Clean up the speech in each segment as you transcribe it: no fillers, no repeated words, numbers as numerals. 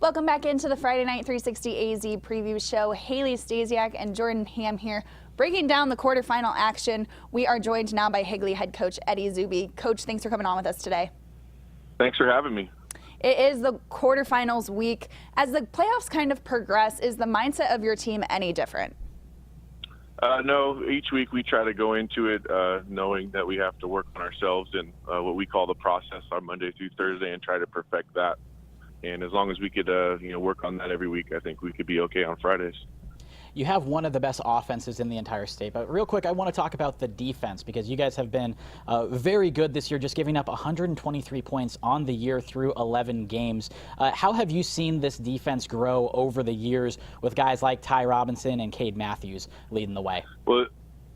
Welcome back into the Friday Night 360 AZ preview show. Haley Stasiak and Jordan Ham here, breaking down the quarterfinal action. We are joined now by Higley head coach Eddy Zubey. Coach, thanks for coming on with us today. Thanks for having me. It is the quarterfinals week. As the playoffs kind of progress, is the mindset of your team any different? No, each week we try to go into it knowing that we have to work on ourselves and what we call the process on Monday through Thursday and try to perfect that. And as long as we could work on that every week, I think we could be okay on Fridays. You have one of the best offenses in the entire state. But real quick, I want to talk about the defense because you guys have been very good this year, just giving up 123 points on the year through 11 games. How have you seen this defense grow over the years with guys like Ty Robinson and Cade Matthews leading the way? Well,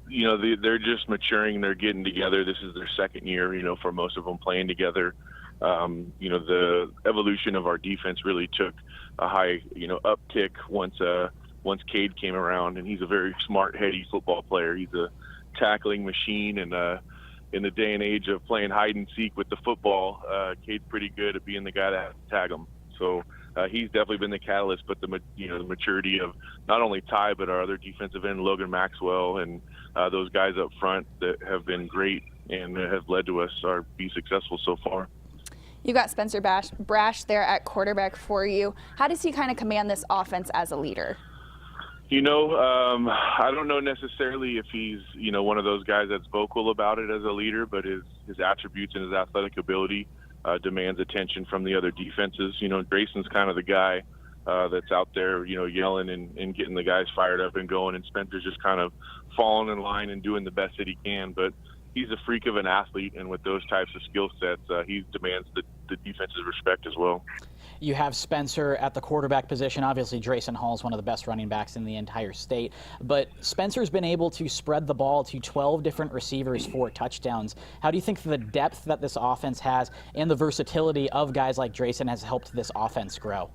they're just maturing. They're getting together. This is their second year, for most of them playing together. The evolution of our defense really took a high, uptick once Cade came around, and he's a very smart, heady football player. He's a tackling machine, and in the day and age of playing hide and seek with the football, Cade's pretty good at being the guy that has to tag him. So he's definitely been the catalyst. But the maturity of not only Ty but our other defensive end, Logan Maxwell, and those guys up front that have been great and have led to us be successful so far. You got Spencer Brash there at quarterback for you. How does he kind of command this offense as a leader? I don't know necessarily if he's, one of those guys that's vocal about it as a leader, but his attributes and his athletic ability demands attention from the other defenses. Grayson's kind of the guy that's out there, yelling and getting the guys fired up and going, and Spencer's just kind of falling in line and doing the best that he can. But he's a freak of an athlete, and with those types of skill sets, he demands the defense's respect as well. You have Spencer at the quarterback position. Obviously, Drayson Hall is one of the best running backs in the entire state. But Spencer's been able to spread the ball to 12 different receivers for touchdowns. How do you think the depth that this offense has and the versatility of guys like Drayson has helped this offense grow?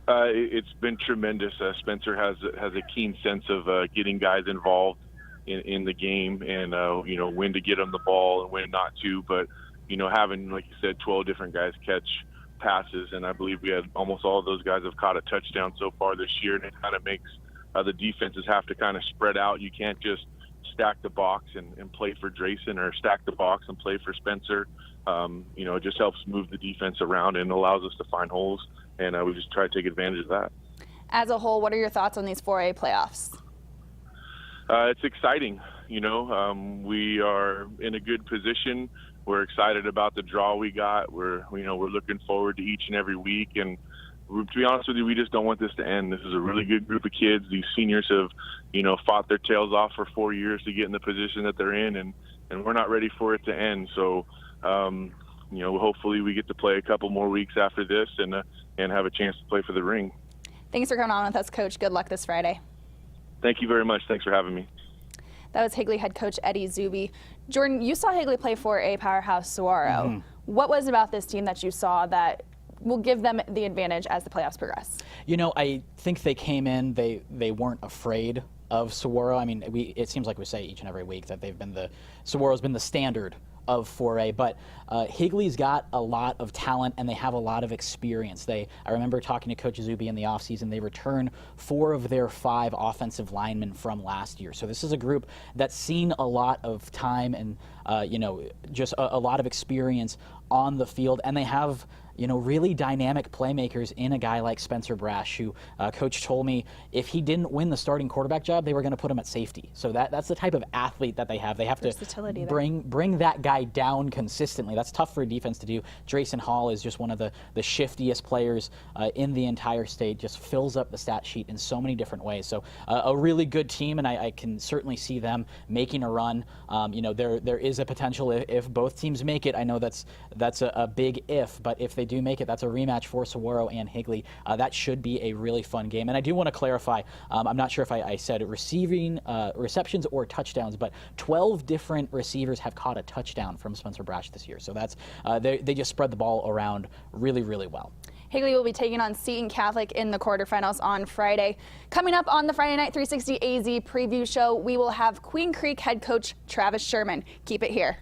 It's been tremendous. Spencer has a keen sense of getting guys involved in the game and, when to get them the ball and when not to. But, having, like you said, 12 different guys catch passes, and I believe we had almost all of those guys have caught a touchdown so far this year, and it kind of makes the defenses have to kind of spread out. You can't just stack the box and play for Drayson or stack the box and play for Spencer. It just helps move the defense around and allows us to find holes, and we just try to take advantage of that. As a whole, what are your thoughts on these 4A playoffs? It's exciting. We are in a good position. We're excited about the draw we got. We're looking forward to each and every week. And to be honest with you, we just don't want this to end. This is a really good group of kids. These seniors have, fought their tails off for 4 years to get in the position that they're in, and we're not ready for it to end. So, hopefully we get to play a couple more weeks after this and have a chance to play for the ring. Thanks for coming on with us, Coach. Good luck this Friday. Thank you very much. Thanks for having me. That was Higley head coach Eddy Zubey. Jordan, you saw Higley play for a powerhouse Saguaro. Mm-hmm. What was it about this team that you saw that will give them the advantage as the playoffs progress? I think they came in, they weren't afraid of Saguaro. I mean, it seems like we say each and every week that Saguaro's been the standard of 4A, but Higley's got a lot of talent and they have a lot of experience. I remember talking to Coach Zubey in the offseason. They returned 4 of their 5 offensive linemen from last year. So this is a group that's seen a lot of time and just a lot of experience on the field, and they have really dynamic playmakers in a guy like Spencer Brash, who Coach told me if he didn't win the starting quarterback job, they were going to put him at safety. So that's the type of athlete that they have. They have to bring that guy down consistently. That's tough for a defense to do. Drayson Hall is just one of the shiftiest players in the entire state, just fills up the stat sheet in so many different ways. So a really good team, and I can certainly see them making a run. There is a potential if both teams make it. I know that's a big if, but if they do make it, that's a rematch for Saguaro and Higley. That should be a really fun game. And I do want to clarify, I'm not sure if I said receptions or touchdowns, but 12 different receivers have caught a touchdown from Spencer Brash this year. So that's they just spread the ball around really, really well. Higley will be taking on Seton Catholic in the quarterfinals on Friday. Coming up on the Friday Night 360 AZ preview show, we will have Queen Creek head coach Travis Sherman. Keep it here.